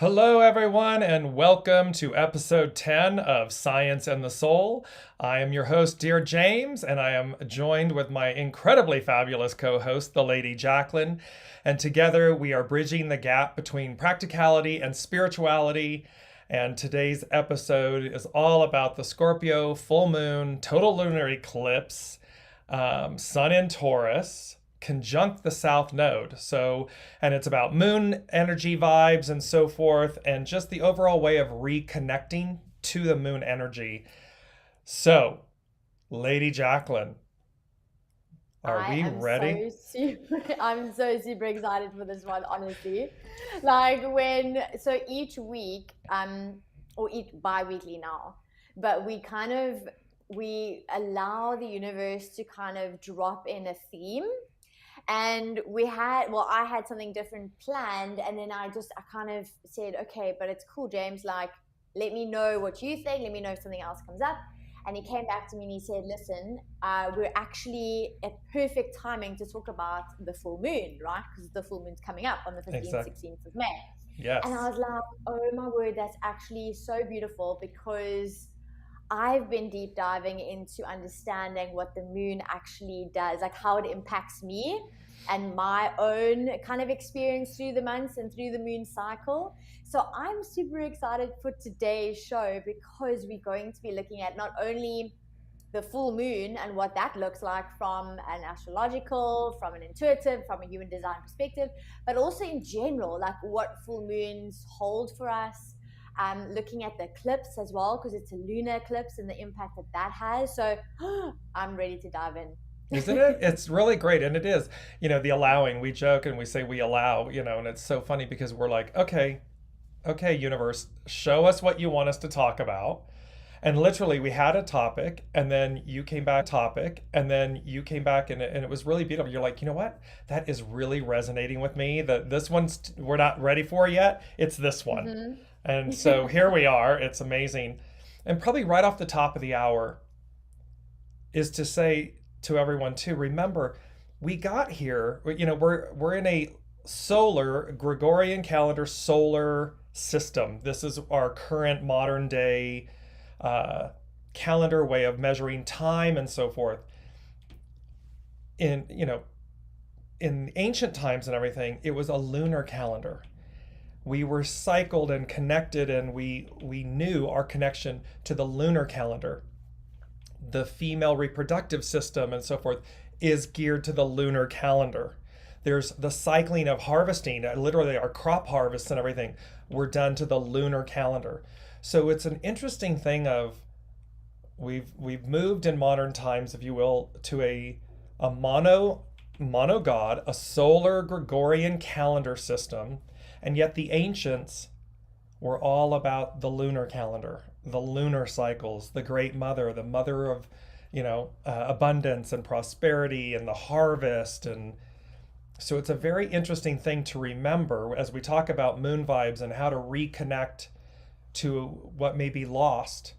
Hello, everyone, and welcome to episode 10 of Science and the Soul. I am your host, Dear James, and I am joined with my incredibly fabulous co host, the Lady Jaclyn. And together we are bridging the gap between practicality and spirituality. And today's episode is all about the Scorpio full moon, total lunar eclipse, sun in Taurus, conjunct the south node. And it's about moon energy vibes and so forth, and just the overall way of reconnecting to the moon energy. So, Lady Jaclyn, are we ready? I'm so super excited for this one, honestly. So each week, or each bi-weekly now, but we allow the universe to kind of drop in a theme. And I had something different planned, and then I kind of said, okay, but it's cool, James, like, let me know what you think, let me know if something else comes up. And he came back to me and he said, listen, we're actually at perfect timing to talk about the full moon, right? Because the full moon's coming up on the 15th, Exactly. 16th of May. Yes. And I was like, oh my word, that's actually so beautiful, because I've been deep diving into understanding what the moon actually does, like how it impacts me and my own kind of experience through the months and through the moon cycle. So I'm super excited for today's show, because we're going to be looking at not only the full moon and what that looks like from an astrological, from an intuitive, from a human design perspective, but also in general, like what full moons hold for us. Looking at the eclipse as well, because it's a lunar eclipse and the impact that has. So I'm ready to dive in. Isn't it? It's really great. And it is, the allowing. We joke and we say we allow, and it's so funny because we're like, okay, universe, show us what you want us to talk about. And literally, we had a topic, and then you came back, and it was really beautiful. You're like, you know what? That is really resonating with me. That this one's we're not ready for yet. It's this one. Mm-hmm. And so here we are. It's amazing. And probably right off the top of the hour is to say to everyone too, remember, we got here, we're in a solar Gregorian calendar solar system. This is our current modern day calendar way of measuring time and so forth. In ancient times and everything, it was a lunar calendar. We were cycled and connected, and we knew our connection to the lunar calendar. The female reproductive system and so forth is geared to the lunar calendar. There's the cycling of harvesting, literally our crop harvests and everything were done to the lunar calendar. So it's an interesting thing of we've moved in modern times, if you will, to a mono god, a solar Gregorian calendar system. And yet the ancients were all about the lunar calendar, the lunar cycles, the great mother, the mother of, abundance and prosperity and the harvest. And so it's a very interesting thing to remember as we talk about moon vibes and how to reconnect to what may be lost.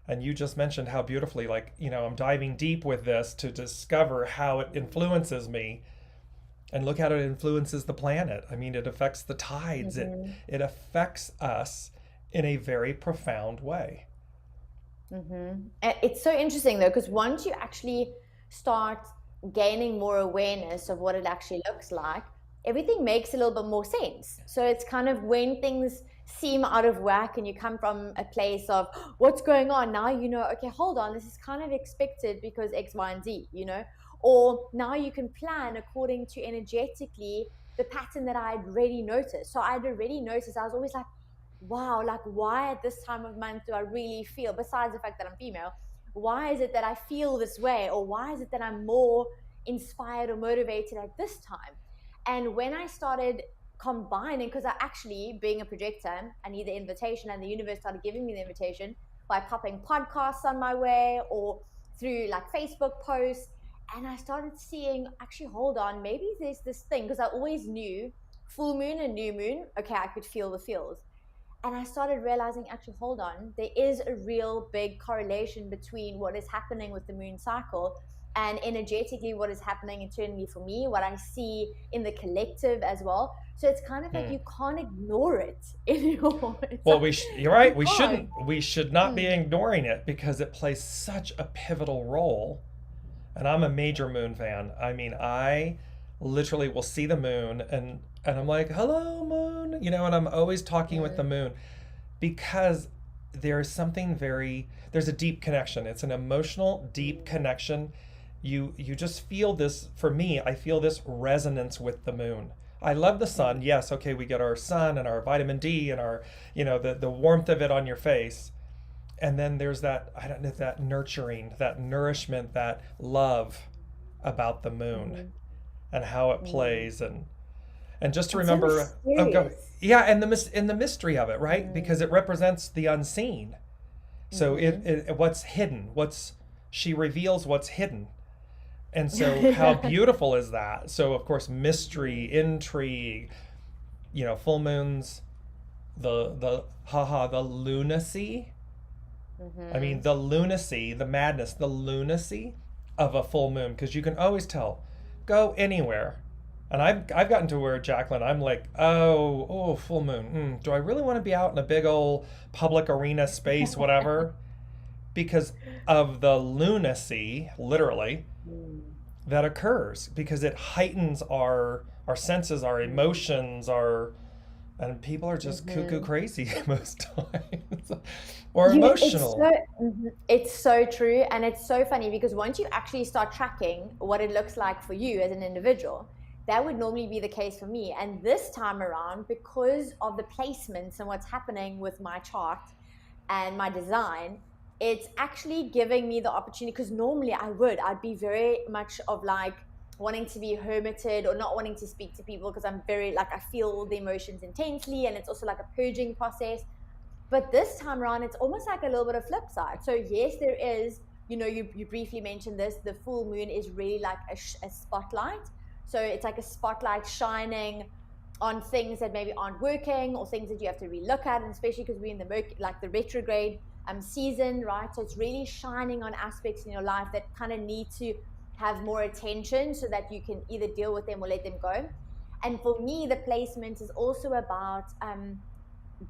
And you just mentioned how beautifully, I'm diving deep with this to discover how it influences me. And look how it influences the planet. I mean, it affects the tides. Mm-hmm. It affects us in a very profound way. Mm-hmm. It's so interesting though, because once you actually start gaining more awareness of what it actually looks like, everything makes a little bit more sense. So it's kind of when things seem out of whack and you come from a place of what's going on now, okay, hold on, this is kind of expected because X, Y, and Z, or now you can plan according to energetically the pattern that I'd already noticed. So I'd already noticed, I was always like, wow, like why at this time of month do I really feel, besides the fact that I'm female, why is it that I feel this way? Or why is it that I'm more inspired or motivated at this time? And when I started combining, because I actually, being a projector, I need the invitation, and the universe started giving me the invitation by popping podcasts on my way or through like Facebook posts. And I started seeing, actually, hold on, maybe there's this thing, because I always knew full moon and new moon, okay, I could feel the feels. And I started realizing, actually, hold on, there is a real big correlation between what is happening with the moon cycle and energetically what is happening internally for me, what I see in the collective as well. So it's kind of like you can't ignore it anymore. Well, you're right. can't. We should not be Mm. ignoring it because it plays such a pivotal role. And I'm a major moon fan. I mean, I literally will see the moon and I'm like, "Hello, moon," and I'm always talking with the moon because there's something there's a deep connection. It's an emotional, deep connection. You just feel this, for me, I feel this resonance with the moon. I love the sun. Yes, okay, we get our sun and our vitamin D and our, the warmth of it on your face. And then there's that, I don't know, that nurturing, that nourishment, that love about the moon and how it plays and just to It's so remember, oh, mysterious. yeah, and the mystery of it, right? Because it represents the unseen. So it what's hidden, she reveals what's hidden. And so how beautiful is that? So of course, mystery, intrigue, full moons, the lunacy. I mean, the lunacy, the madness, the lunacy of a full moon, because you can always tell. Go anywhere. And I've gotten to where, Jaclyn, I'm like, oh, full moon. Do I really want to be out in a big old public arena space, whatever? Because of the lunacy, literally, that occurs. Because it heightens our senses, our emotions, and people are just cuckoo crazy most times. Or emotional. It's so true. And it's so funny because once you actually start tracking what it looks like for you as an individual, that would normally be the case for me. And this time around, because of the placements and what's happening with my chart and my design, it's actually giving me the opportunity, because normally I'd be very much of like wanting to be hermited or not wanting to speak to people because I'm very like, I feel the emotions intensely and it's also like a purging process. But this time around, it's almost like a little bit of flip side. So yes, there is, you briefly mentioned this, the full moon is really like a spotlight. So it's like a spotlight shining on things that maybe aren't working or things that you have to relook at, and especially because we're in the retrograde season, right? So it's really shining on aspects in your life that kind of need to have more attention so that you can either deal with them or let them go. And for me, the placement is also about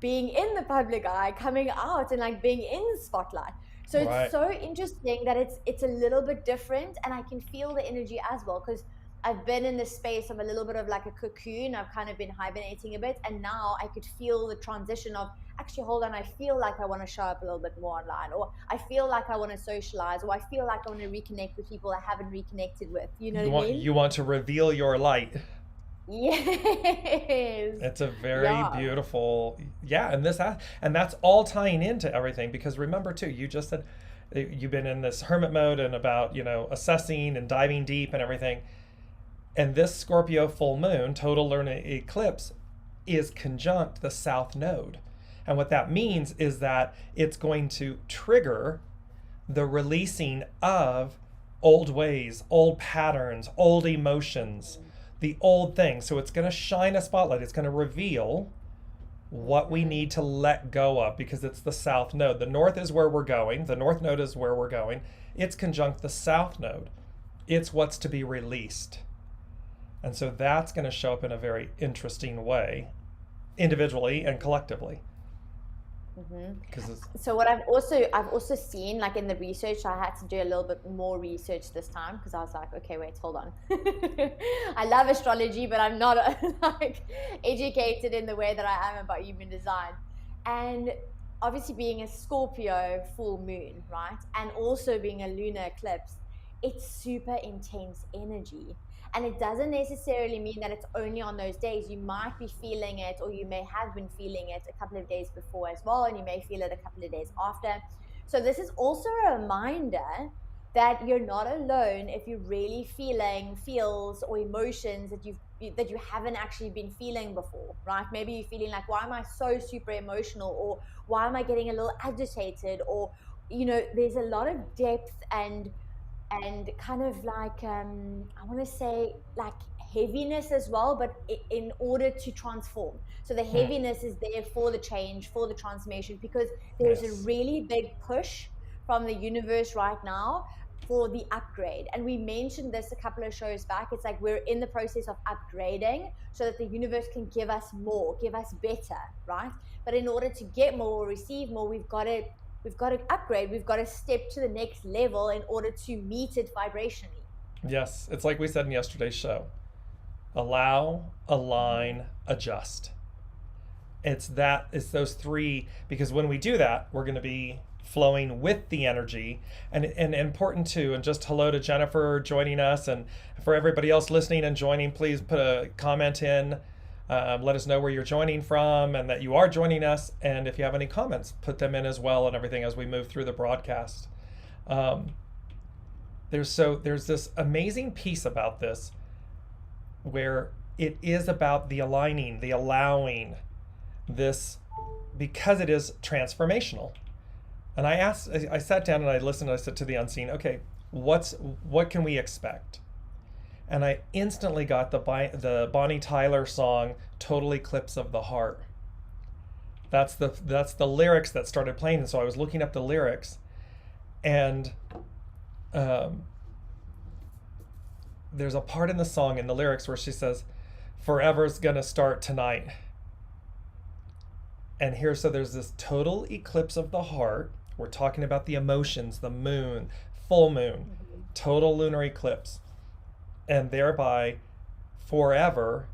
being in the public eye, coming out and like being in the spotlight. So it's so interesting that it's a little bit different, and I can feel the energy as well, because I've been in this space of a little bit of like a cocoon. I've kind of been hibernating a bit, and now I could feel the transition of, actually, hold on, I feel like I want to show up a little bit more online, or I feel like I want to socialize, or I feel like I want to reconnect with people I haven't reconnected with. You know what I mean? You want to reveal your light. Yes. It's a very beautiful, and that's all tying into everything, because remember too, you just said you've been in this hermit mode and about, assessing and diving deep and everything. And this Scorpio full moon, total lunar eclipse, is conjunct the south node. And what that means is that it's going to trigger the releasing of old ways, old patterns, old emotions, the old things. So it's going to shine a spotlight. It's going to reveal what we need to let go of, because it's the south node. The north is where we're going. The north node is where we're going. It's conjunct the south node. It's what's to be released. And so that's going to show up in a very interesting way, individually and collectively. So what I've also seen, like in the research, I had to do a little bit more research this time, because I was like, okay, wait, hold on. I love astrology, but I'm not like educated in the way that I am about human design. And obviously being a Scorpio full moon, right? And also being a lunar eclipse, it's super intense energy. And it doesn't necessarily mean that it's only on those days. You might be feeling it, or you may have been feeling it a couple of days before as well, and you may feel it a couple of days after. So this is also a reminder that you're not alone if you're really feeling feels or emotions that you haven't actually been feeling before, right? Maybe you're feeling like, why am I so super emotional, or why am I getting a little agitated, or there's a lot of depth and kind of like I want to say like heaviness as well, but in order to transform. So the heaviness is there for the change, for the transformation, because there's a really big push from the universe right now for the upgrade. And we mentioned this a couple of shows back. It's like we're in the process of upgrading so that the universe can give us more, give us better, right? But in order to get more or receive more, we've got to upgrade. We've got to step to the next level in order to meet it vibrationally. Yes, it's like we said in yesterday's show. Allow, align, adjust. It's those three, because when we do that, we're going to be flowing with the energy. And important too, and just hello to Jennifer joining us, and for everybody else listening and joining, please put a comment in. Let us know where you're joining from and that you are joining us. And if you have any comments, put them in as well and everything as we move through the broadcast. There's this amazing piece about this where it is about the aligning, the allowing this, because it is transformational. And I sat down and I listened, and I said to the unseen, okay, what can we expect? And I instantly got the Bonnie Tyler song, Total Eclipse of the Heart. That's the lyrics that started playing. And so I was looking up the lyrics, and there's a part in the song, in the lyrics, where she says, forever's gonna start tonight. And so there's this total eclipse of the heart. We're talking about the emotions, the moon, full moon, total lunar eclipse. And thereby, forever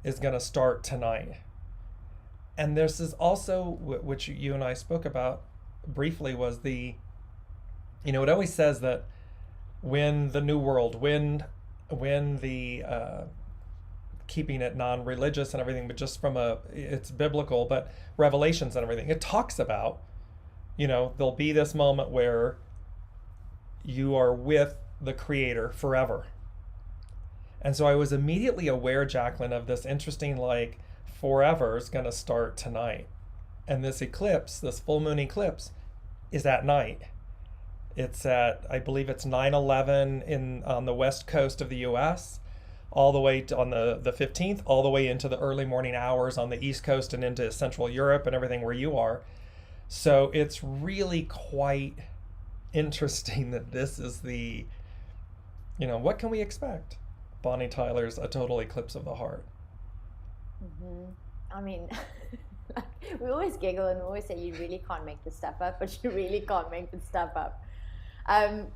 is going to start tonight. And this is also, which you and I spoke about briefly, was it always says that when the new world, when the, keeping it non-religious and everything, but just it's biblical, but Revelations and everything, it talks about, there'll be this moment where you are with the Creator forever. And so I was immediately aware, Jaclyn, of this interesting, forever is going to start tonight. And this eclipse, this full moon eclipse, is at night. It's I believe it's 9/11 on the west coast of the U.S., all the way on the 15th, all the way into the early morning hours on the East Coast and into Central Europe and everything where you are. So it's really quite interesting that this is what can we expect? Bonnie Tyler's A Total Eclipse of the Heart. I mean, we always giggle and we always say you really can't make this stuff up, but you really can't make this stuff up. I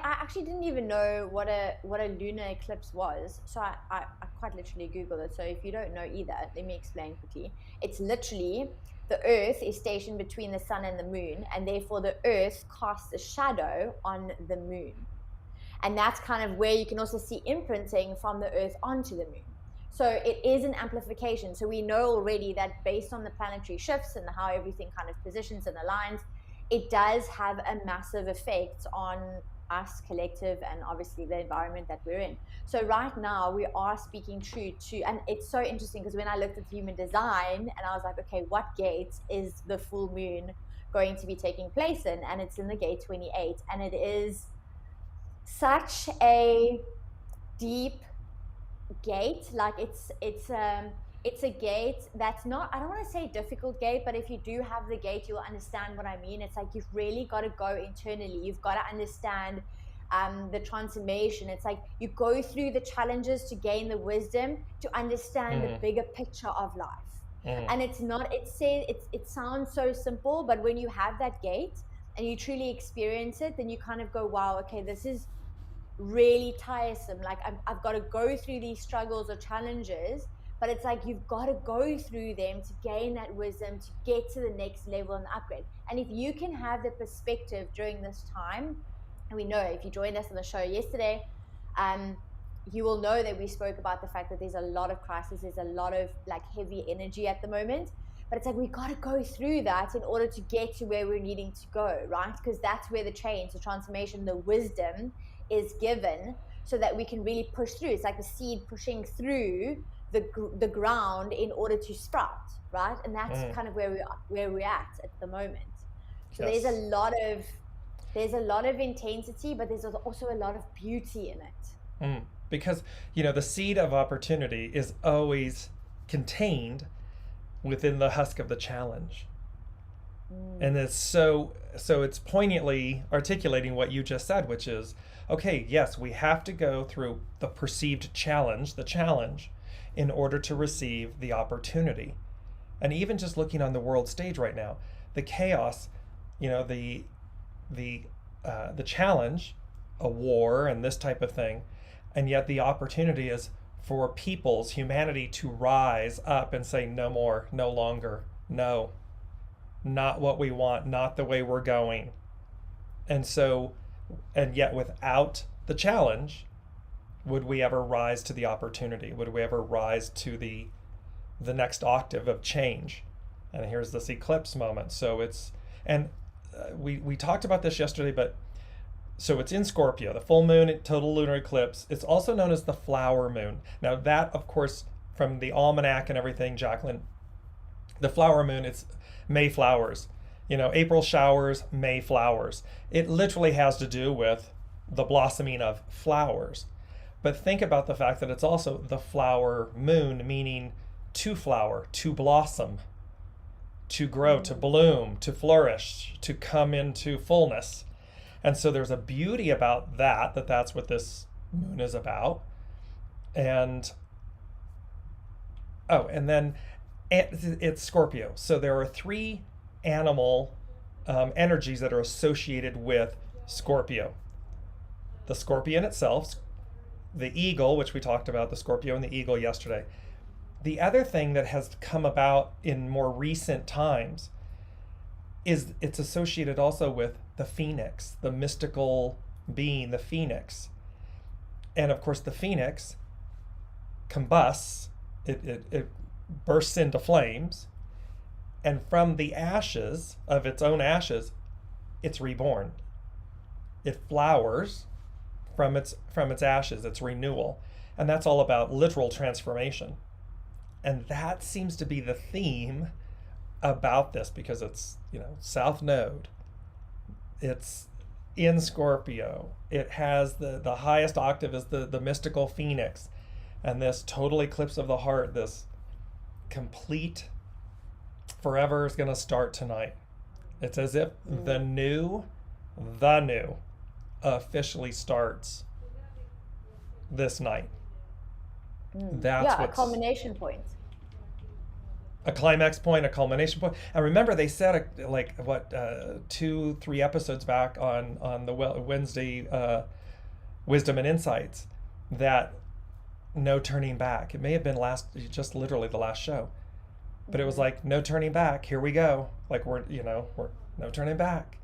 actually didn't even know what a lunar eclipse was, so I quite literally Googled it. So if you don't know either, let me explain quickly. It's literally the Earth is stationed between the sun and the moon, and therefore the Earth casts a shadow on the moon. And that's kind of where you can also see imprinting from the Earth onto the moon. So it is an amplification. So we know already that based on the planetary shifts and how everything kind of positions and aligns, it does have a massive effect on us collective and obviously the environment that we're in. So right now we are speaking true to, and it's so interesting because when I looked at human design and I was like, okay, what gate is the full moon going to be taking place in? And it's in the gate 28, and it is such a deep gate. Like it's a gate that's not, I don't want to say difficult gate, but if you do have the gate, you'll understand what I mean. It's like you've really got to go internally. You've got to understand the transformation. It's like you go through the challenges to gain the wisdom to understand the bigger picture of life. And it's not, it sounds so simple, but when you have that gate and you truly experience it, then you kind of go, wow, okay, this is really tiresome. Like I've got to go through these struggles or challenges, but it's like you've got to go through them to gain that wisdom, to get to the next level and upgrade. And if you can have the perspective during this time, and we know if you joined us on the show yesterday, you will know that we spoke about the fact that there's a lot of crisis, there's a lot of heavy energy at the moment, but it's like we got to go through that in order to get to where we're needing to go, right? Because that's where the change, the transformation, the wisdom is given so that we can really push through. It's like the seed pushing through the ground in order to sprout, right? And that's kind of where we're at the moment. So yes. There's a lot of intensity, but there's also a lot of beauty in it. Because the seed of opportunity is always contained within the husk of the challenge. And it's so it's poignantly articulating what you just said, which is, okay, yes, we have to go through the perceived challenge, the challenge, in order to receive the opportunity. And even just looking on the world stage right now, the chaos, you know, the challenge, a war and this type of thing, and yet the opportunity is for peoples, humanity, to rise up and say, no more, no longer, no, not what we want, not the way we're going. And so, and yet without the challenge, would we ever rise to the opportunity? Would we ever rise to the next octave of change? And here's this eclipse moment. So it's, and we talked about this yesterday, but so it's in Scorpio, the full moon, total lunar eclipse. It's also known as the flower moon. Now that, of course, from the almanac and everything, Jaclyn, the flower moon, it's May flowers. You know, April showers, May flowers. It literally has to do with the blossoming of flowers. But think about the fact that it's also the flower moon, meaning to flower, to blossom, to grow, to bloom, to flourish, to come into fullness. And so there's a beauty about that's what this moon is about. And and then it's Scorpio. So there are three animal energies that are associated with Scorpio. The scorpion itself, the eagle, which we talked about, the Scorpio and the eagle yesterday. The other thing that has come about in more recent times is it's associated also with the phoenix, the mystical being, the phoenix. And of course, the phoenix combusts, it bursts into flames, and from the ashes of its own ashes, it's reborn. It flowers from its ashes, its renewal. And that's all about literal transformation. And that seems to be the theme about this, because it's, you know, South Node. It's in Scorpio. It has the highest octave is the mystical phoenix. And this total eclipse of the heart, this complete forever is going to start tonight. It's as if the new officially starts this night. That's a culmination point. A climax point, a culmination point. And remember, they said, 2-3 episodes back on the Wednesday Wisdom and Insights, that no turning back. It may have been just literally the last show, but it was like, no turning back. Here we go. Like we're no turning back.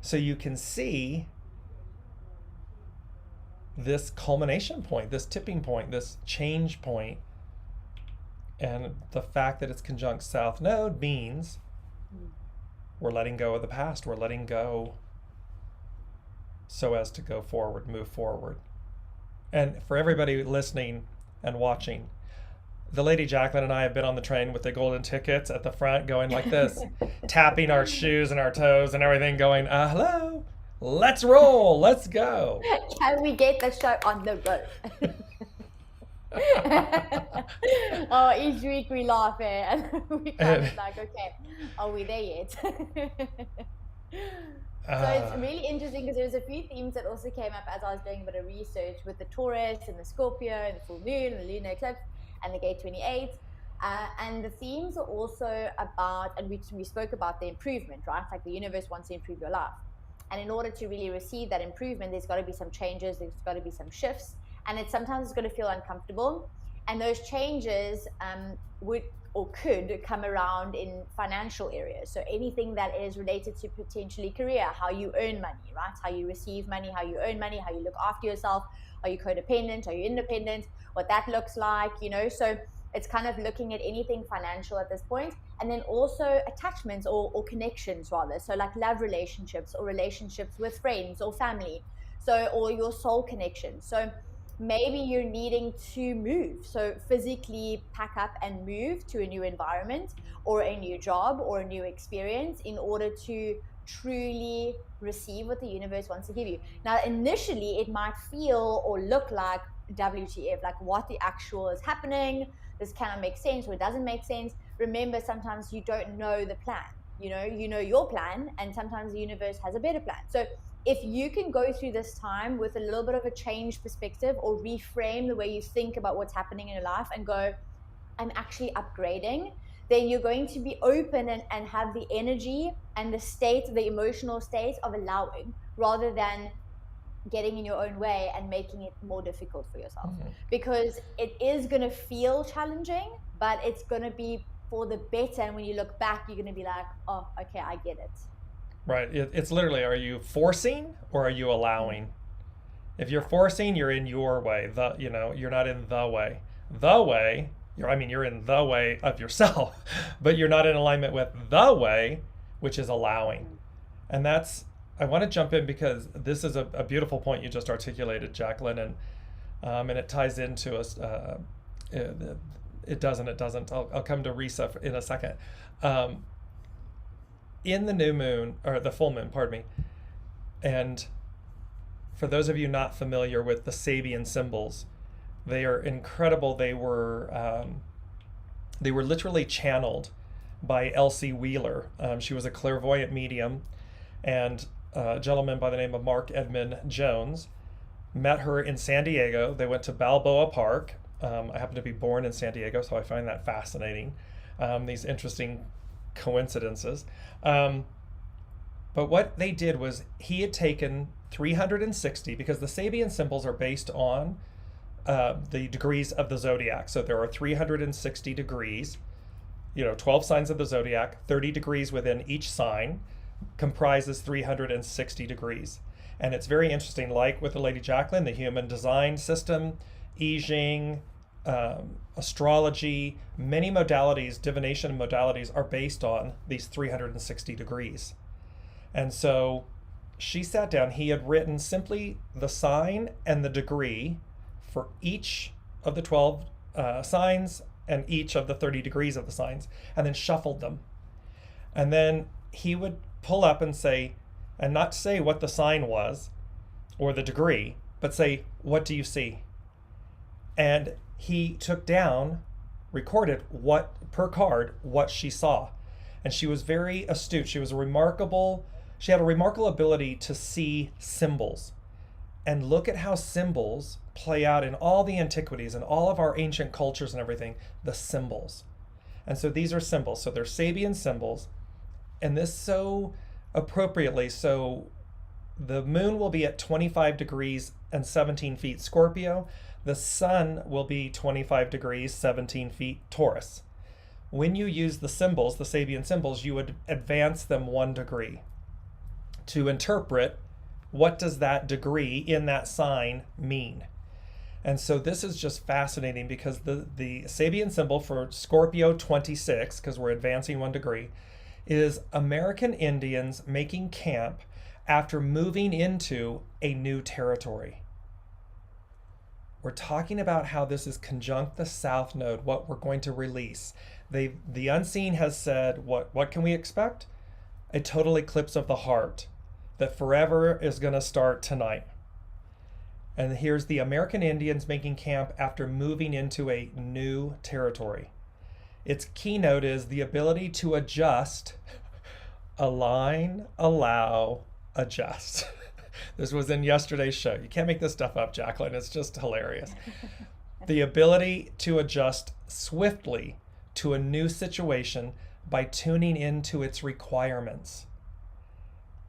So you can see this culmination point, this tipping point, this change point. And the fact that it's conjunct South Node means we're letting go of the past. We're letting go so as to go forward, move forward. And for everybody listening and watching, the Lady Jaclyn and I have been on the train with the golden tickets at the front, going like this, tapping our shoes and our toes and everything, going, hello, let's roll, let's go. Can we get the show on the road? Oh, each week we laugh and we kind of like, okay, are we there yet? So it's really interesting because there's a few themes that also came up as I was doing a bit of research with the Taurus and the Scorpio and the full moon and the lunar eclipse and the gate 28. And the themes are also about, and we spoke about the improvement, right? Like the universe wants to improve your life. And in order to really receive that improvement, there's got to be some changes, there's got to be some shifts. And sometimes it's going to feel uncomfortable. And those changes would or could come around in financial areas. So anything that is related to potentially career, how you earn money, right? How you receive money, how you earn money, how you look after yourself. Are you codependent? Are you independent? What that looks like, you know? So it's kind of looking at anything financial at this point. And then also attachments or connections rather. So like love relationships or relationships with friends or family. So, or your soul connection. So maybe you're needing to move. So physically pack up and move to a new environment or a new job or a new experience in order to truly receive what the universe wants to give you. Now, initially it might feel or look like WTF, like what the actual is happening. This cannot make sense or it doesn't make sense. Remember, sometimes you don't know the plan. you know your plan, and sometimes the universe has a better plan. So if you can go through this time with a little bit of a change perspective, or reframe the way you think about what's happening in your life and go, I'm actually upgrading, then you're going to be open and have the energy and the state, the emotional state of allowing, rather than getting in your own way and making it more difficult for yourself. Because it is going to feel challenging, but it's going to be for the better. And when you look back, you're going to be like, oh, okay, I get it. Right. It's literally, are you forcing or are you allowing? If you're forcing, you're in your way. You're not in the way. The way, you're in the way of yourself, but you're not in alignment with the way, which is allowing. And I want to jump in because this is a beautiful point you just articulated, Jaclyn, and it ties into us. It doesn't. I'll come to Risa in a second. In the new moon, or the full moon, pardon me, and for those of you not familiar with the Sabian symbols, they are incredible. They were literally channeled by Elsie Wheeler. She was a clairvoyant medium, and a gentleman by the name of Mark Edmund Jones met her in San Diego. They went to Balboa Park. I happen to be born in San Diego, so I find that fascinating. These interesting coincidences. But what they did was, he had taken 360, because the Sabian symbols are based on the degrees of the zodiac. So there are 360 degrees, 12 signs of the zodiac, 30 degrees within each sign comprises 360 degrees. And it's very interesting, like with the Lady Jaclyn, the human design system, I Ching, astrology, many modalities, divination modalities are based on these 360 degrees. And so she sat down, he had written simply the sign and the degree for each of the 12 signs and each of the 30 degrees of the signs, and then shuffled them. And then he would pull up and say, and not say what the sign was or the degree, but say, what do you see? And he took down, recorded per card what she saw. And she was very astute. She had a remarkable ability to see symbols. And look at how symbols play out in all the antiquities and all of our ancient cultures and everything, the symbols. And so these are symbols. So they're Sabian symbols. And this so appropriately, so the moon will be at 25 degrees and 17 feet Scorpio. The sun will be 25 degrees, 17 feet Taurus. When you use the symbols, the Sabian symbols, you would advance them 1 degree to interpret what does that degree in that sign mean. And so this is just fascinating, because the Sabian symbol for Scorpio 26, because we're advancing 1 degree, is American Indians making camp after moving into a new territory. We're talking about how this is conjunct the South Node, what we're going to release. The unseen has said, what can we expect? A total eclipse of the heart that forever is going to start tonight. And here's the American Indians making camp after moving into a new territory. Its keynote is the ability to adjust, align, allow, adjust. This was in yesterday's show. You can't make this stuff up, Jaclyn. It's just hilarious. The ability to adjust swiftly to a new situation by tuning into its requirements.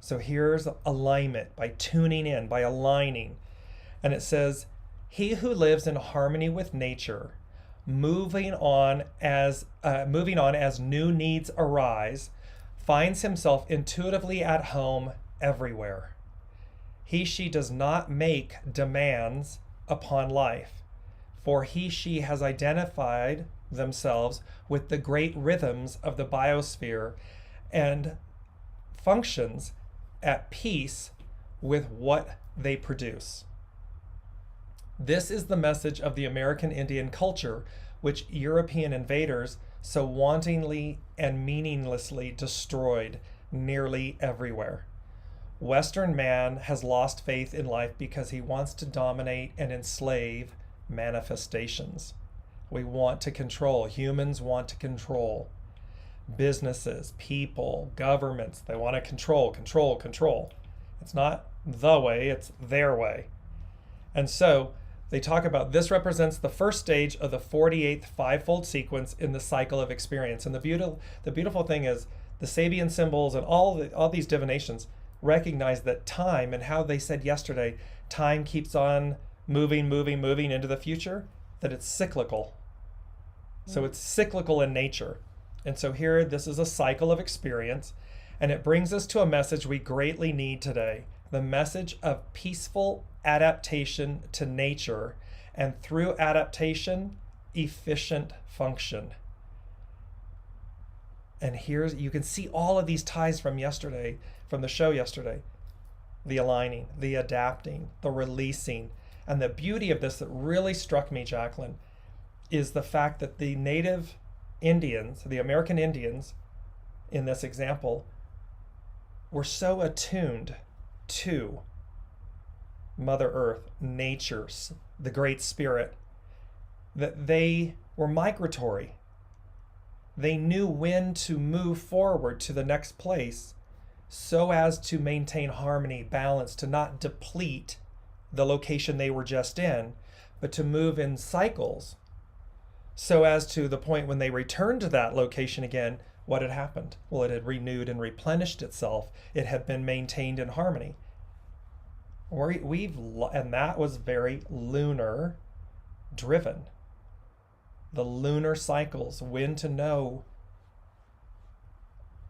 So here's alignment, by tuning in, by aligning. And it says, he who lives in harmony with nature, moving on as new needs arise, finds himself intuitively at home everywhere. She does not make demands upon life, for she has identified themselves with the great rhythms of the biosphere and functions at peace with what they produce. This is the message of the American Indian culture, which European invaders so wantonly and meaninglessly destroyed nearly everywhere. Western man has lost faith in life because he wants to dominate and enslave manifestations. We want to control. Humans want to control. businesses, people, governments, they want to control, control, control. It's not the way, it's their way. And so they talk about this represents the first stage of the 48th fivefold sequence in the cycle of experience. And the beautiful thing is the Sabian symbols and all these divinations recognize that time, and how they said yesterday, time keeps on moving, moving, moving into the future, that it's cyclical. So it's cyclical in nature. And so here, this is a cycle of experience, and it brings us to a message we greatly need today, the message of peaceful adaptation to nature, and through adaptation, efficient function. And here's, you can see all of these ties from yesterday, from the show yesterday. The aligning, the adapting, the releasing. And the beauty of this that really struck me, Jaclyn, is the fact that the native Indians, the American Indians in this example, were so attuned to Mother Earth, nature, the Great Spirit, that they were migratory. They knew when to move forward to the next place so as to maintain harmony, balance, to not deplete the location they were just in, but to move in cycles so as to the point when they returned to that location again, what had happened? Well, it had renewed and replenished itself. It had been maintained in harmony. And that was very lunar driven. The lunar cycles, when to know.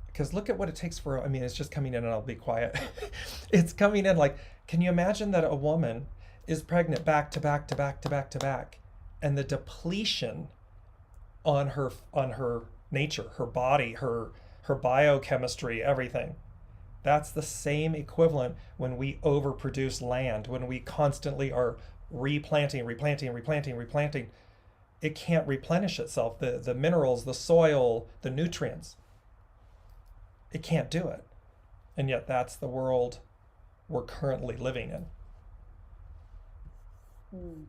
Because look at what it takes for, I mean, it's just coming in, and I'll be quiet. It's coming in like, can you imagine that a woman is pregnant back to back to back to back to back, and the depletion on her nature, her body, her biochemistry, everything. That's the same equivalent when we overproduce land, when we constantly are replanting. It can't replenish itself. The minerals, the soil, the nutrients. It can't do it. And yet that's the world we're currently living in.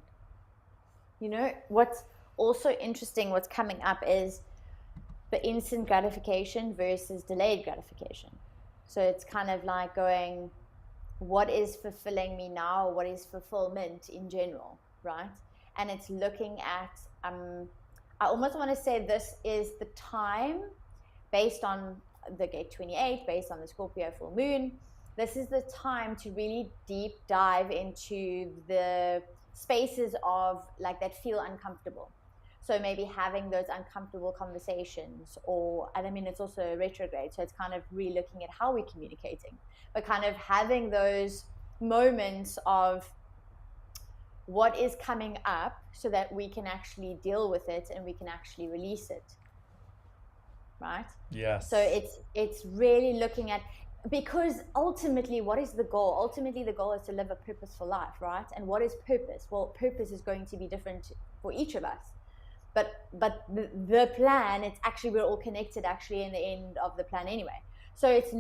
You know, what's also interesting, what's coming up is the instant gratification versus delayed gratification. So it's kind of like going, what is fulfilling me now? What is fulfillment in general, right? And it's looking at, I almost want to say this is the time based on the gate 28, based on the Scorpio full moon. This is the time to really deep dive into the spaces of like that feel uncomfortable. So maybe having those uncomfortable conversations, and I mean, it's also retrograde, so it's kind of re-looking at how we're communicating, but kind of having those moments of what is coming up so that we can actually deal with it and we can actually release it, right? Yes. So it's really looking at, because ultimately, what is the goal? Ultimately, the goal is to live a purposeful life, right? And what is purpose? Well, purpose is going to be different for each of us. But the plan, it's actually, we're all connected actually in the end of the plan anyway. So it's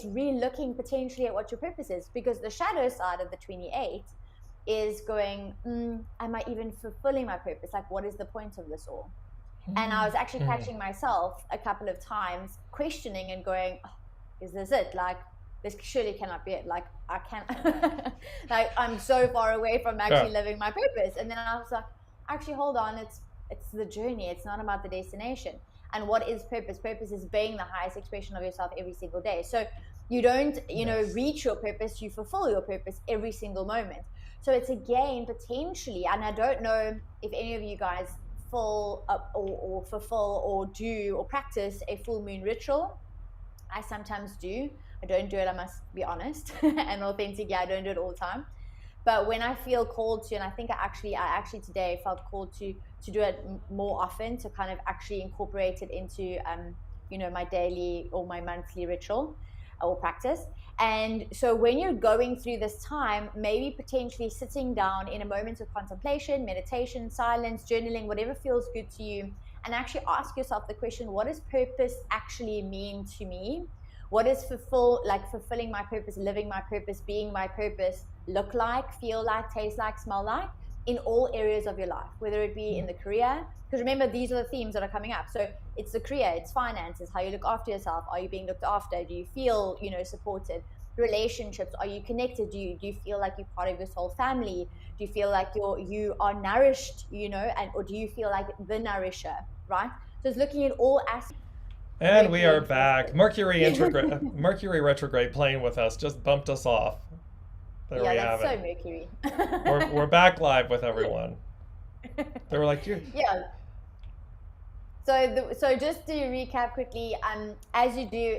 re-looking potentially at what your purpose is, because the shadow side of the 28 is going, am I even fulfilling my purpose? Like, what is the point of this all? And I was actually catching myself a couple of times questioning and going, oh, is this it? Like, this surely cannot be it. Like, I can't, like, I'm so far away from actually living my purpose. And then I was like, actually, hold on, it's the journey. It's not about the destination. And what is purpose? Purpose is being the highest expression of yourself every single day. So you don't, reach your purpose, you fulfill your purpose every single moment. So it's again, potentially, and I don't know if any of you guys full up or fulfill or do or practice a full moon ritual. I sometimes do. I don't do it, I must be honest and authentic. Yeah, I don't do it all the time. But when I feel called to, and I think I actually today felt called to do it more often, to kind of actually incorporate it into, my daily or my monthly ritual or practice. And so when you're going through this time, maybe potentially sitting down in a moment of contemplation, meditation, silence, journaling, whatever feels good to you, and actually ask yourself the question, what does purpose actually mean to me? What does fulfilling my purpose, living my purpose, being my purpose look like, feel like, taste like, smell like? in all areas of your life, whether it be in the career, because remember, these are the themes that are coming up. So it's the career, it's finances, how you look after yourself. Are you being looked after? Do you feel, supported? Relationships, are you connected? Do you feel like you're part of this whole family? Do you feel like you are nourished, or do you feel like the nourisher, right? So it's looking at all aspects. And we are back. Mercury retrograde playing with us, just bumped us off. There Yeah, we that's have so it. Mercury. We're back live with everyone. They were like, you. Yeah. So just to recap quickly, as you do,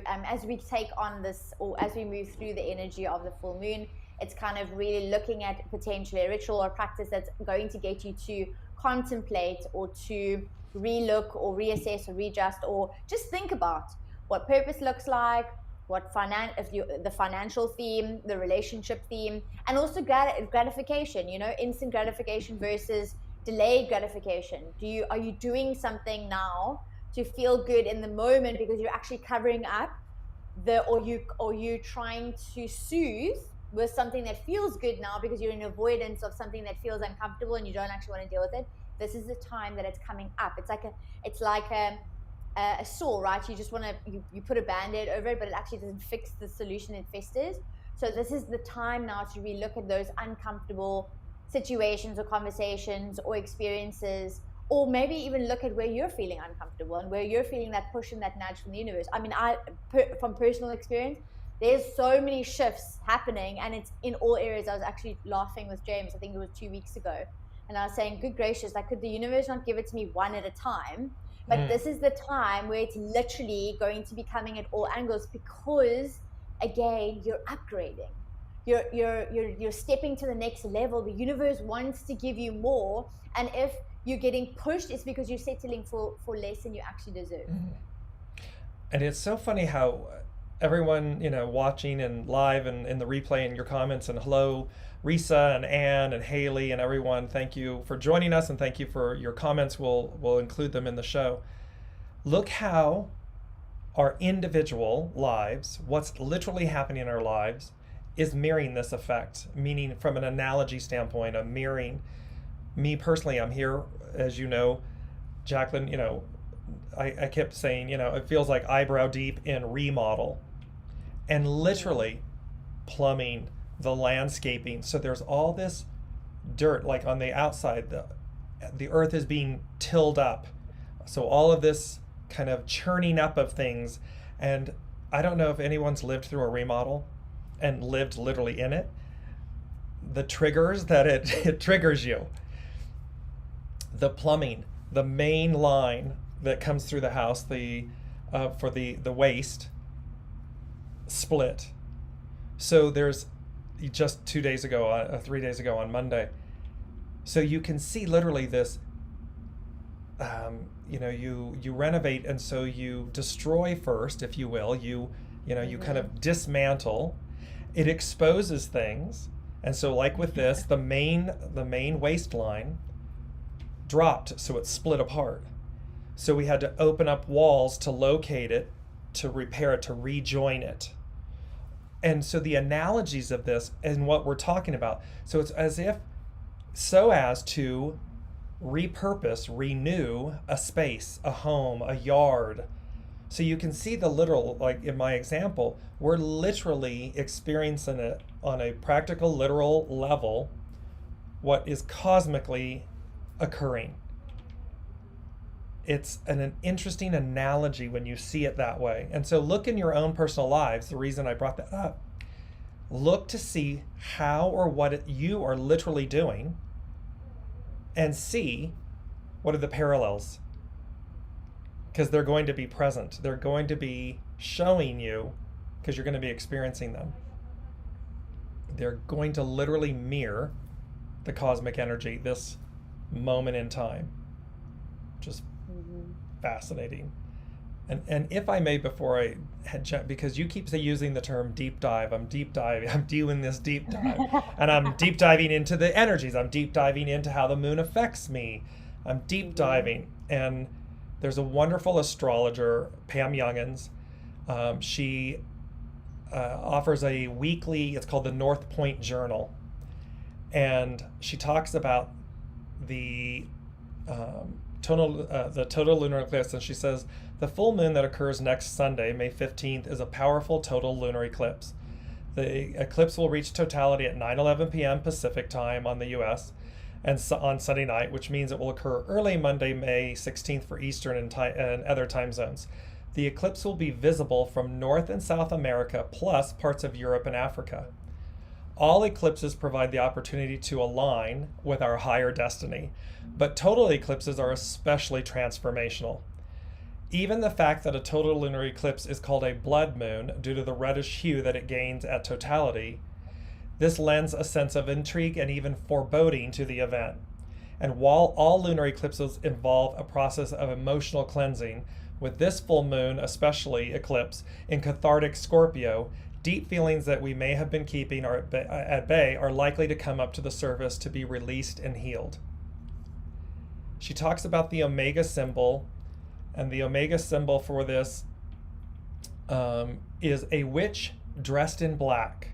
as we take on this, or as we move through the energy of the full moon, it's kind of really looking at potentially a ritual or practice that's going to get you to contemplate, or to relook or reassess or readjust, or just think about what purpose looks like, what the financial theme, the relationship theme, and also gratification, instant gratification versus delayed gratification. Are you doing something now to feel good in the moment because you're actually covering up or you trying to soothe with something that feels good now because you're in avoidance of something that feels uncomfortable and you don't actually want to deal with it? This is the time that it's coming up. It's like a sore, right? You just want to you put a band-aid over it, but it actually doesn't fix the solution, it festers. So this is the time now to relook at those uncomfortable situations or conversations or experiences, or maybe even look at where you're feeling uncomfortable and where you're feeling that push and that nudge from the universe. I mean, from personal experience, there's so many shifts happening, and it's in all areas. I was actually laughing with James, I think it was 2 weeks ago, and I was saying, good gracious, like, could the universe not give it to me one at a time? But this is the time where it's literally going to be coming at all angles, because again, you're upgrading. You're stepping to the next level. The universe wants to give you more, and if you're getting pushed, it's because you're settling for less than you actually deserve. And it's so funny how everyone, watching and live and in the replay and your comments, and hello Risa and Anne and Haley and everyone, thank you for joining us, and thank you for your comments. We'll include them in the show. Look how our individual lives, what's literally happening in our lives, is mirroring this effect, meaning from an analogy standpoint, of mirroring. Me personally, I'm here, as you know, Jaclyn, I kept saying, it feels like eyebrow deep in remodel, and literally plumbing, the landscaping. So there's all this dirt, like on the outside, the earth is being tilled up. So all of this kind of churning up of things. And I don't know if anyone's lived through a remodel and lived literally in it. The triggers that it triggers you. The plumbing, the main line that comes through the house, for the waste, split. So there's just 2 days ago, 3 days ago on Monday. So you can see literally this, you renovate, and so you destroy first, if you will. You kind of dismantle. It exposes things, and so like with this, the main waste line dropped, so it split apart. So we had to open up walls to locate it, to repair it, to rejoin it. And so the analogies of this and what we're talking about, so it's as to repurpose, renew a space, a home, a yard. So you can see the literal, like in my example, we're literally experiencing it on a practical, literal level, what is cosmically occurring. It's an interesting analogy when you see it that way. And so look in your own personal lives, the reason I brought that up. Look to see how or what you are literally doing, and see what are the parallels. Because they're going to be present. They're going to be showing you, because you're going to be experiencing them. They're going to literally mirror the cosmic energy, this moment in time. Just fascinating. And if I may, before I had, because you keep using the term deep dive, I'm doing this deep dive, and I'm deep diving into the energies, I'm deep diving into how the moon affects me, I'm deep diving. And there's a wonderful astrologer, Pam Youngins. She offers a weekly, it's called the North Point Journal. And she talks about the the total lunar eclipse, and she says the full moon that occurs next Sunday, May 15th, is a powerful total lunar eclipse. The eclipse will reach totality at 9:11 p.m. Pacific time on the U.S. and on Sunday night, which means it will occur early Monday, May 16th for Eastern and other time zones. The eclipse will be visible from North and South America, plus parts of Europe and Africa. All eclipses provide the opportunity to align with our higher destiny, but total eclipses are especially transformational. Even the fact that a total lunar eclipse is called a blood moon due to the reddish hue that it gains at totality, this lends a sense of intrigue and even foreboding to the event. And while all lunar eclipses involve a process of emotional cleansing, with this full moon, especially eclipse, in cathartic Scorpio, deep feelings that we may have been keeping at bay are likely to come up to the surface to be released and healed. She talks about the Omega symbol, and the Omega symbol for this is a witch dressed in black.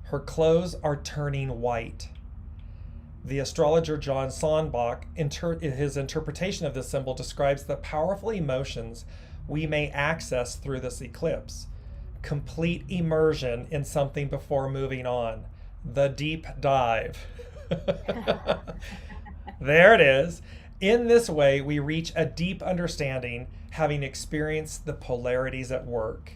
Her clothes are turning white. The astrologer John Sonbach, in his interpretation of this symbol, describes the powerful emotions we may access through this eclipse. Complete immersion in something before moving on. The deep dive. There it is. In this way, we reach a deep understanding, having experienced the polarities at work.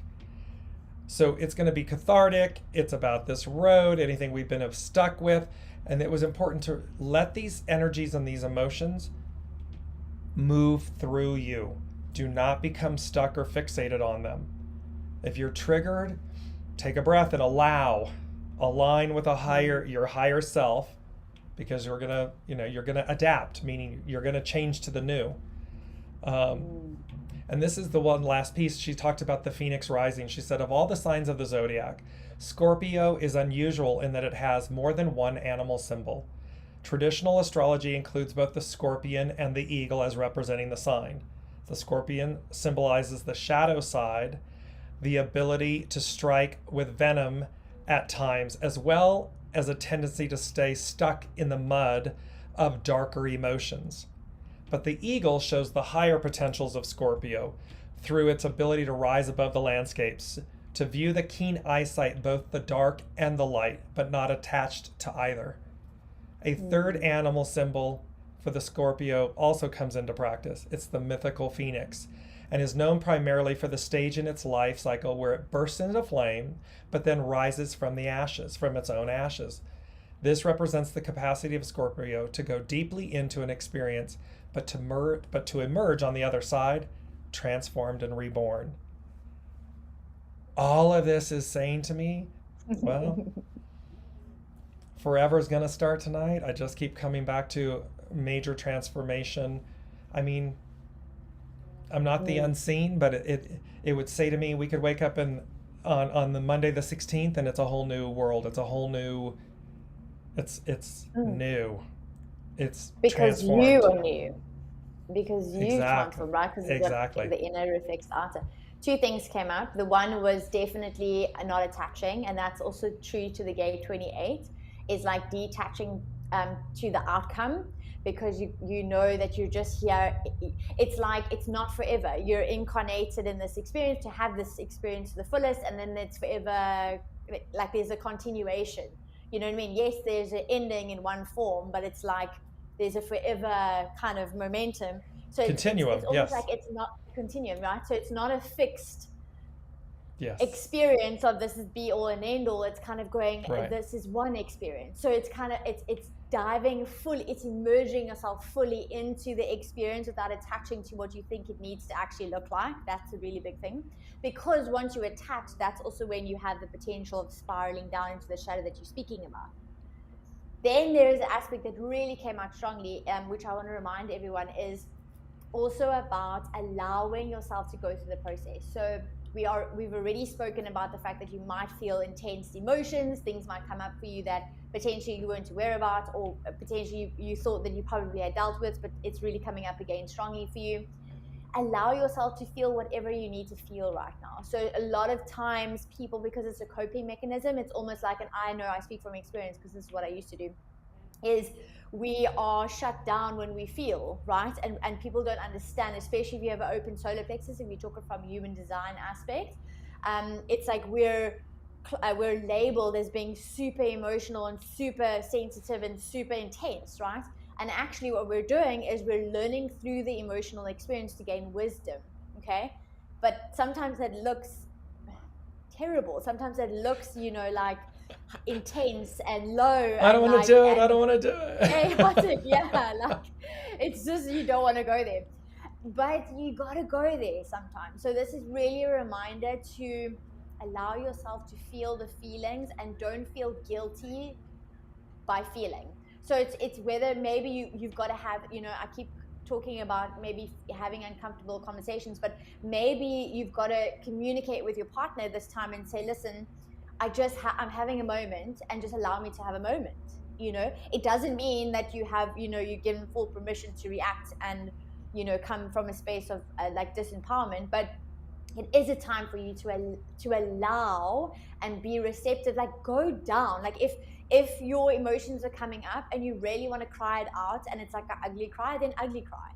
So it's going to be cathartic. It's about this road, anything we've been stuck with. And it was important to let these energies and these emotions move through you. Do not become stuck or fixated on them. If you're triggered, take a breath and align with your higher self, because you're gonna adapt, meaning you're gonna change to the new. And this is the one last piece. She talked about the Phoenix rising. She said, of all the signs of the zodiac, Scorpio is unusual in that it has more than one animal symbol. Traditional astrology includes both the scorpion and the eagle as representing the sign. The scorpion symbolizes the shadow side, the ability to strike with venom at times, as well as a tendency to stay stuck in the mud of darker emotions. But the eagle shows the higher potentials of Scorpio through its ability to rise above the landscapes, to view the keen eyesight, both the dark and the light, but not attached to either. A third animal symbol for the Scorpio also comes into practice. It's the mythical phoenix, and is known primarily for the stage in its life cycle where it bursts into flame, but then rises from its own ashes. This represents the capacity of Scorpio to go deeply into an experience, but to emerge on the other side, transformed and reborn. All of this is saying to me, well, forever is going to start tonight. I just keep coming back to major transformation. I mean, I'm not the unseen, but it would say to me, we could wake up on the Monday the 16th, and it's a whole new world. It's a whole new. It's new. It's because transformed. you are new. Because you Exactly. transform, right? Because Exactly. the inner reflects the outer. Two things came up. The one was definitely not attaching, and that's also true to the gate 28, is like detaching to the outcome, because you know that you're just here. It's like it's not forever. You're incarnated in this experience to have this experience to the fullest, and then it's forever. Like there's a continuation. You know what I mean? Yes, there's an ending in one form, but it's like there's a forever kind of momentum. So Continuum, it's almost yes. like it's not continuum, right? So it's not a fixed Yes. experience of this is be all and end all. It's kind of going, Right. this is one experience. So it's kind of it's diving fully, it's immersing yourself fully into the experience without attaching to what you think it needs to actually look like. That's a really big thing, because once you attach, that's also when you have the potential of spiraling down into the shadow that you're speaking about. Then there is an aspect that really came out strongly, which I want to remind everyone is also about allowing yourself to go through the process. So we've already spoken about the fact that you might feel intense emotions. Things might come up for you that potentially you weren't aware about, or potentially you thought that you probably had dealt with, but it's really coming up again strongly for you. Allow yourself to feel whatever you need to feel right now. So a lot of times people, because it's a coping mechanism, it's almost like I speak from experience because this is what I used to do. is we are shut down when we feel, right? And people don't understand, especially if you have an open solar plexus, if you talk it from human design aspect. It's like we're labeled as being super emotional and super sensitive and super intense, right? And actually what we're doing is we're learning through the emotional experience to gain wisdom, okay? But sometimes that looks terrible. Sometimes it looks, like intense and low. I don't want to do it. I don't want to do it. Chaotic, yeah. Like it's just you don't want to go there, but you got to go there sometimes. So this is really a reminder to allow yourself to feel the feelings and don't feel guilty by feeling. So it's whether maybe you've got to have, I keep talking about maybe having uncomfortable conversations, but maybe you've got to communicate with your partner this time and say, listen, I'm having a moment, and just allow me to have a moment. It doesn't mean that you have, you're given full permission to react and, come from a space of like disempowerment, but it is a time for you to allow and be receptive. Like go down. Like if your emotions are coming up and you really want to cry it out and it's like an ugly cry, then ugly cry.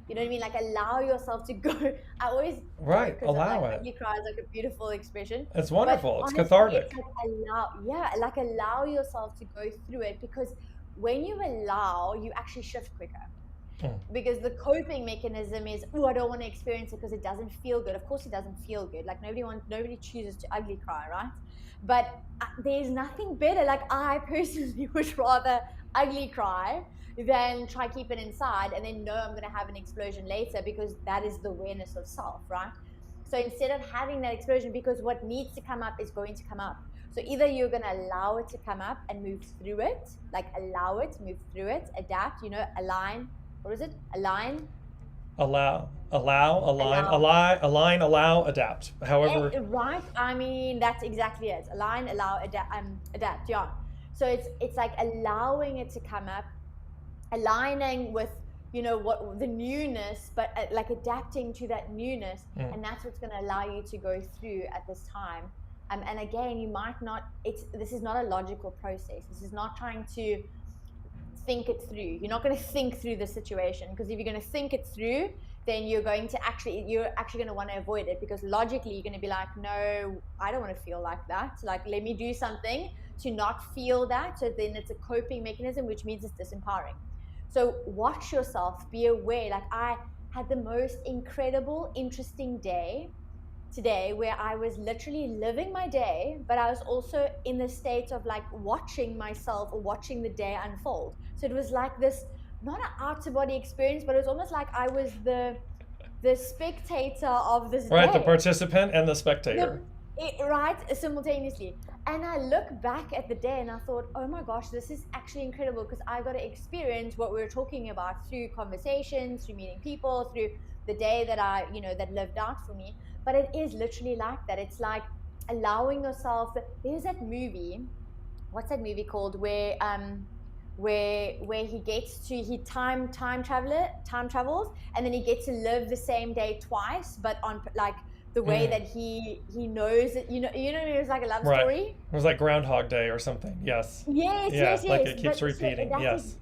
You know what I mean? Like allow yourself to go. I always allow it. Ugly cry is like a beautiful expression. It's wonderful. It's honestly, cathartic. It's like allow yourself to go through it, because when you allow, you actually shift quicker. Because the coping mechanism is, I don't want to experience it because it doesn't feel good. Of course it doesn't feel good. Like nobody chooses to ugly cry, right? But there's nothing better. Like I personally would rather ugly cry than try keep it inside and then know I'm going to have an explosion later, because that is the awareness of self, right? So instead of having that explosion, because what needs to come up is going to come up. So either you're going to allow it to come up and move through it, like allow it, move through it, adapt, align. What is it? Align? Align, allow, adapt. However. Right. I mean, that's exactly it. Align, allow, adapt. Yeah. So it's like allowing it to come up, aligning with, what the newness, but like adapting to that newness. And that's what's going to allow you to go through at this time. And again, you might not, this is not a logical process. This is not trying to think it through. You're not going to think through the situation, because if you're going to think it through, then you're actually going to want to avoid it, because logically you're going to be like, no, I don't want to feel like that. Like, let me do something to not feel that. So then it's a coping mechanism, which means it's disempowering. So watch yourself, be aware. Like I had the most incredible, interesting day today where I was literally living my day, but I was also in the state of like watching myself or watching the day unfold. So it was like this, not an out-of-body experience, but it was almost like I was the spectator of this right, day. The participant and the spectator. Right, simultaneously. And I look back at the day and I thought, oh my gosh, this is actually incredible, because I got to experience what we were talking about through conversations, through meeting people, through the day that that lived out for me. But it is literally like that. It's like allowing yourself. There's that movie. What's that movie called? Where he time travels, and then he gets to live the same day twice, but on like the way that he knows it. It was like a love story. It was like Groundhog Day or something. Yes. Yes. Like it keeps repeating. Yes.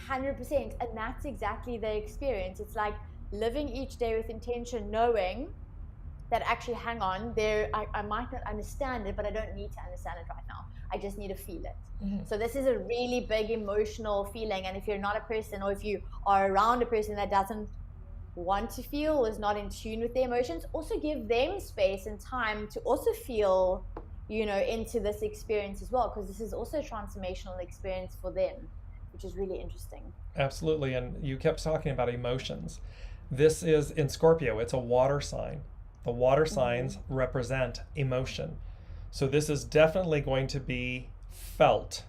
100%, and that's exactly the experience. It's like living each day with intention, knowing that actually, hang on, I might not understand it, but I don't need to understand it right now. I just need to feel it. So this is a really big emotional feeling. And if you're not a person, or if you are around a person that doesn't want to feel, is not in tune with their emotions, also give them space and time to also feel, into this experience as well, because this is also a transformational experience for them, which is really interesting. Absolutely. And you kept talking about emotions. This is in Scorpio, it's a water sign. The water signs represent emotion. So this is definitely going to be felt.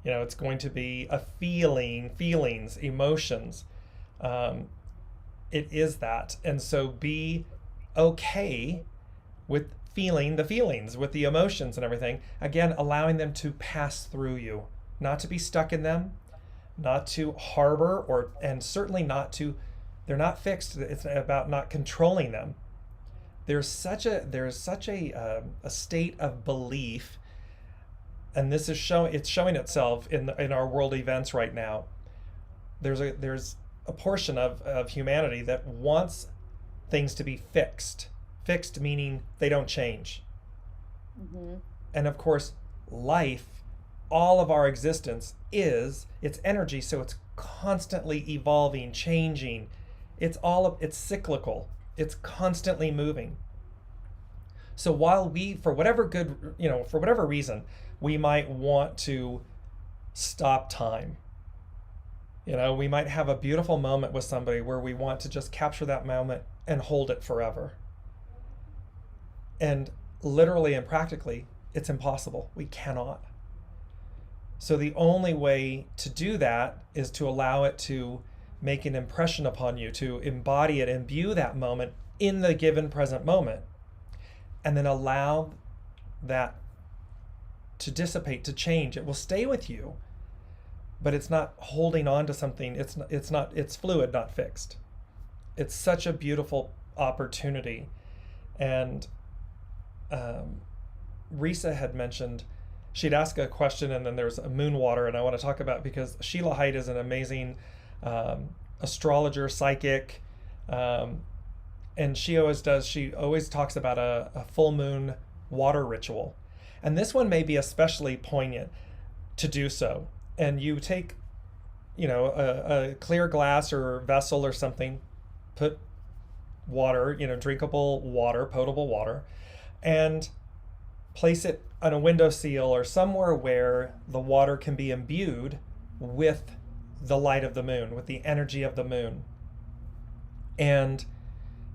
It's going to be a feelings, emotions. It is that. And so be okay with feeling the feelings, with the emotions and everything. Again, allowing them to pass through you, not to be stuck in them, not to harbor, and certainly they're not fixed. It's about not controlling them. There's such a state of belief And this is it's showing itself in our world events right now. There's a portion of humanity that wants things to be fixed. Fixed meaning they don't change. Mm-hmm. And of course, life, all of our existence it's energy, so it's constantly evolving, changing. It's cyclical. It's constantly moving. So while we, for whatever reason, we might want to stop time. We might have a beautiful moment with somebody where we want to just capture that moment and hold it forever. And literally and practically, it's impossible. We cannot. So the only way to do that is to allow it to make an impression upon you, to embody it, imbue that moment in the given present moment, and then allow that to dissipate, to change. It will stay with you, but it's not holding on to something. It's fluid, not fixed. It's such a beautiful opportunity. And Risa had mentioned, she'd ask a question, and then there's a moon water, and I want to talk about, because Sheila Haidt is an amazing astrologer, psychic, and she always talks about a full moon water ritual. And this one may be especially poignant to do so. And you take, a clear glass or vessel or something, put water, drinkable water, potable water, and place it on a windowsill or somewhere where the water can be imbued with the light of the moon, with the energy of the moon. And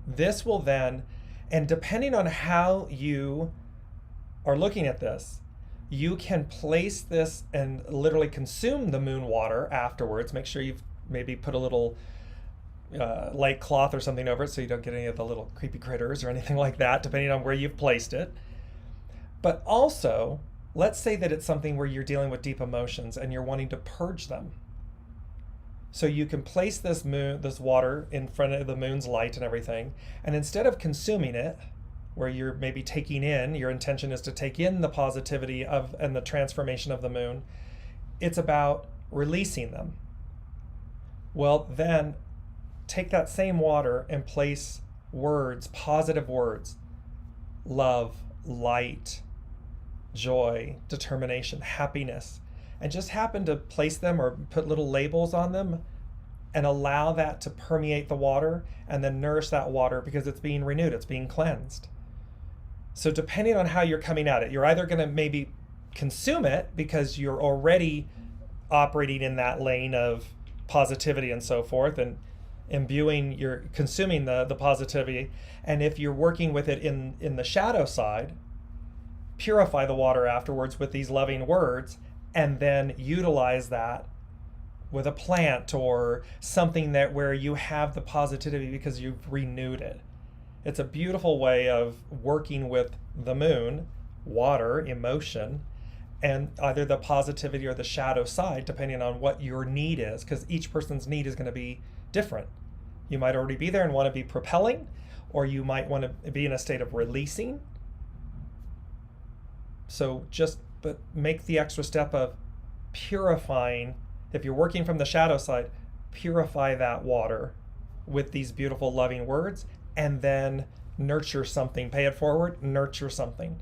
this will then, and depending on how you are looking at this, you can place this and literally consume the moon water afterwards. Make sure you've maybe put a little light cloth or something over it so you don't get any of the little creepy critters or anything like that, depending on where you've placed it. But also, let's say that it's something where you're dealing with deep emotions and you're wanting to purge them. So you can place this water in front of the moon's light and everything, and instead of consuming it, where you're maybe your intention is to take in the positivity and the transformation of the moon, it's about releasing them. Well, then take that same water and place words, positive words, love, light, joy, determination, happiness, and just happen to place them or put little labels on them and allow that to permeate the water and then nourish that water, because it's being renewed, it's being cleansed. So depending on how you're coming at it, you're either going to maybe consume it because you're already operating in that lane of positivity and so forth, and you're consuming the positivity. And if you're working with it in the shadow side, purify the water afterwards with these loving words, and then utilize that with a plant or something where you have the positivity because you've renewed it. It's a beautiful way of working with the moon, water, emotion, and either the positivity or the shadow side, depending on what your need is, because each person's need is going to be different. You might already be there and want to be propelling, or you might want to be in a state of releasing. So but make the extra step of purifying. If you're working from the shadow side, purify that water with these beautiful loving words, and then nurture something. Pay it forward, nurture something.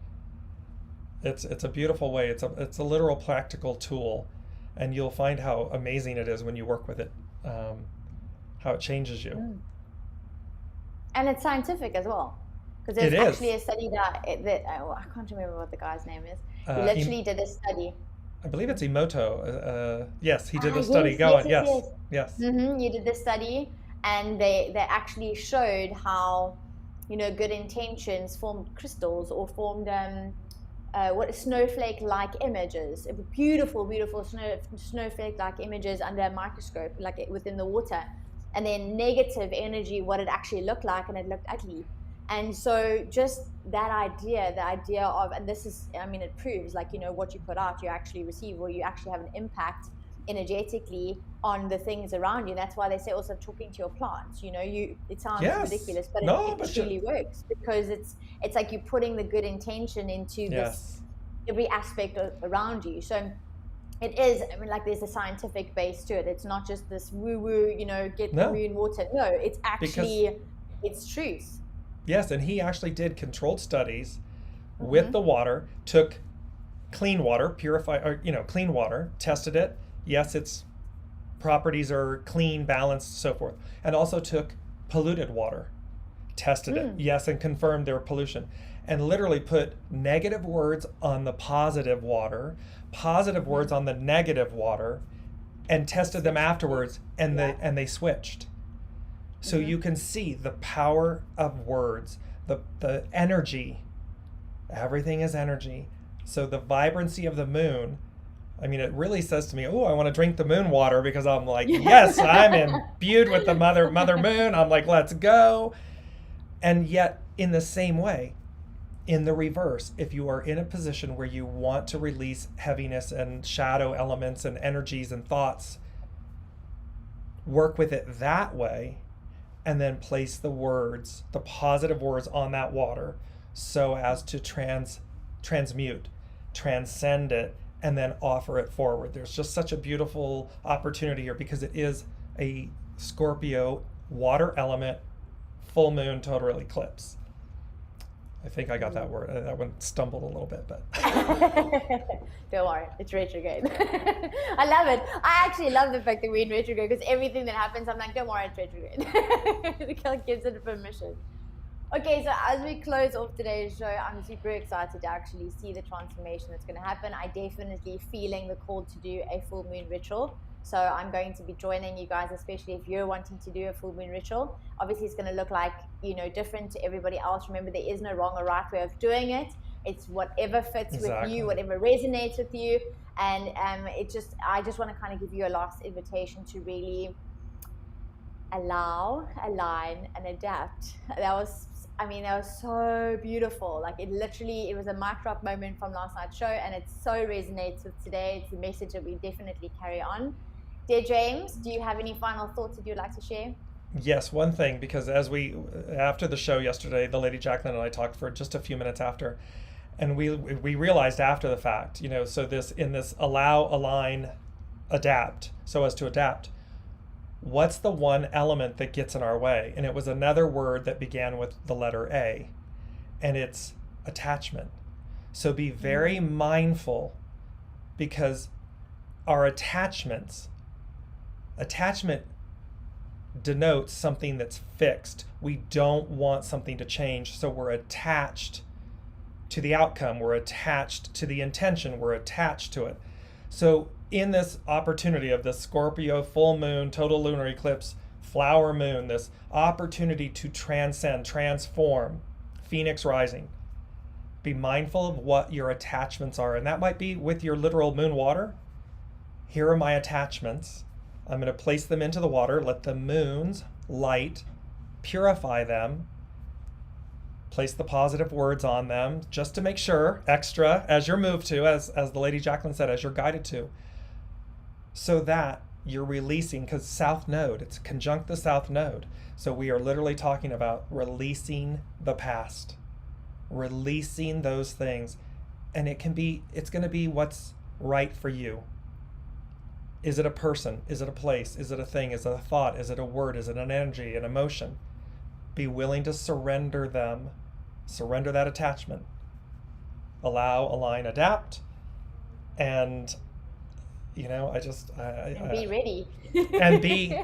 It's a beautiful way. It's a literal practical tool, and you'll find how amazing it is when you work with it, how it changes you. And it's scientific as well, because there's actually a study that I can't remember what the guy's name is. He literally did a study. I believe it's Emoto. Yes, he did a study. Yes. Mm-hmm. You did this study, and they actually showed how, good intentions formed crystals or formed snowflake-like images, beautiful snowflake-like images under a microscope, like within the water, and then negative energy, what it actually looked like, and it looked ugly. And so just that idea, the idea of, and this is, it proves, what you put out, you actually receive, or you actually have an impact energetically on the things around you. That's why they say also talking to your plants. It sounds ridiculous, but it truly works, because it's like you're putting the good intention into this every aspect around you. So it is, I mean, like there's a scientific base to it. It's not just this woo-woo, get the No, moon water. No, it's because actually, it's truth. yes, and he actually did controlled studies with Mm-hmm. the water, took clean water, purified, or clean water, tested it. Yes, its properties are clean, balanced, so forth. And also took polluted water, tested it. Yes, and confirmed their pollution. And literally put negative words on the positive water, positive words on the negative water, and tested them afterwards, and they switched. So you can see the power of words, the energy. Everything is energy. So the vibrancy of the moon, I mean, it really says to me, oh, I want to drink the moon water, because I'm like, yes, I'm imbued with the mother moon. I'm like, let's go. And yet, in the same way, in the reverse, if you are in a position where you want to release heaviness and shadow elements and energies and thoughts, work with it that way, and then place the words, the positive words on that water, so as to transmute, transcend it, and then offer it forward. There's just such a beautiful opportunity here, because it is a Scorpio water element full moon total eclipse. I think I got that word. That one stumbled a little bit, but Don't worry, it's retrograde. I love it. I actually love the fact that we're in retrograde, because everything that happens, I'm like, don't worry, it's retrograde. The girl gives it permission. Okay, so as we close off today's show, I'm super excited to actually see the transformation that's going to happen. I definitely feeling the call to do a full moon ritual. So I'm going to be joining you guys, especially if you're wanting to do a full moon ritual. Obviously, it's going to look like, different to everybody else. Remember, there is no wrong or right way of doing it. It's whatever fits with you, whatever resonates with you. And I just want to kind of give you a last invitation to really allow, align, and adapt. That was so beautiful. Like it was a mic drop moment from last night's show, and it so resonates with today. It's a message that we definitely carry on. Dear James, do you have any final thoughts that you'd like to share? yes, one thing, because after the show yesterday, the Lady Jaclyn and I talked for just a few minutes after, and we realized after the fact, so in this allow, align, adapt, so as to adapt, what's the one element that gets in our way? And it was another word that began with the letter A, and it's attachment. So be very mindful, because our attachment denotes something that's fixed. We don't want something to change, so we're attached to the outcome, we're attached to the intention, we're attached to it. So in this opportunity of the Scorpio full moon, total lunar eclipse, flower moon, this opportunity to transcend, transform, phoenix rising, be mindful of what your attachments are. And that might be with your literal moon water. Here are my attachments. I'm going to place them into the water, let the moon's light purify them, place the positive words on them, just to make sure, extra, as you're moved to, as the Lady Jaclyn said, as you're guided to, so that you're releasing, because South Node, it's conjunct the South Node. So we are literally talking about releasing the past, releasing those things. And it's going to be what's right for you. Is it a person? Is it a place? Is it a thing? Is it a thought? Is it a word? Is it an energy, an emotion? Be willing to surrender them. Surrender that attachment. Allow, align, adapt. And, be ready. And be...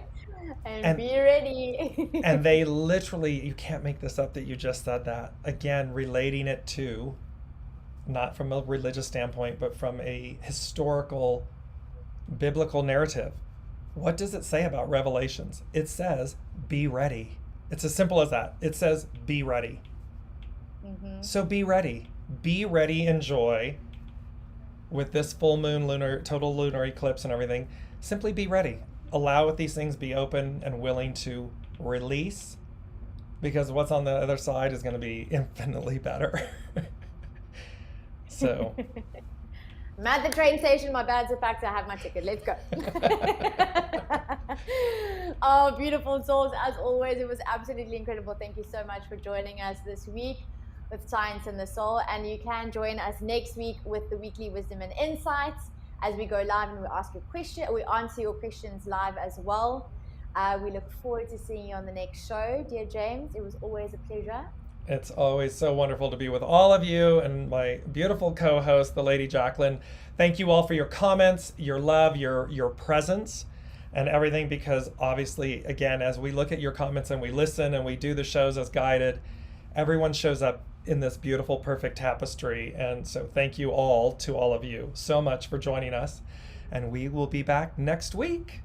and be ready. And they literally, you can't make this up that you just said that. Again, relating it to, not from a religious standpoint, but from a historical, biblical narrative. What does it say about Revelations? It says, be ready. It's as simple as that. It says, be ready. Mm-hmm. So be ready. Be ready in joy with this full moon, total lunar eclipse and everything. Simply be ready. Allow these things, be open and willing to release, because what's on the other side is going to be infinitely better. So... I'm at the train station, my bags are packed, I have my ticket, let's go. Oh, beautiful souls, as always, it was absolutely incredible. Thank you so much for joining us this week. with Science and the Soul. And you can join us next week with the weekly Wisdom and Insights as we go live and we answer your questions live as well. We look forward to seeing you on the next show. Dear James, it was always a pleasure. It's always so wonderful to be with all of you and my beautiful co-host, the Lady Jaclyn. Thank you all for your comments, your love, your presence, and everything, because obviously, again, as we look at your comments and we listen and we do the shows as guided, everyone shows up in this beautiful, perfect tapestry. And so thank you all to all of you so much for joining us. And we will be back next week.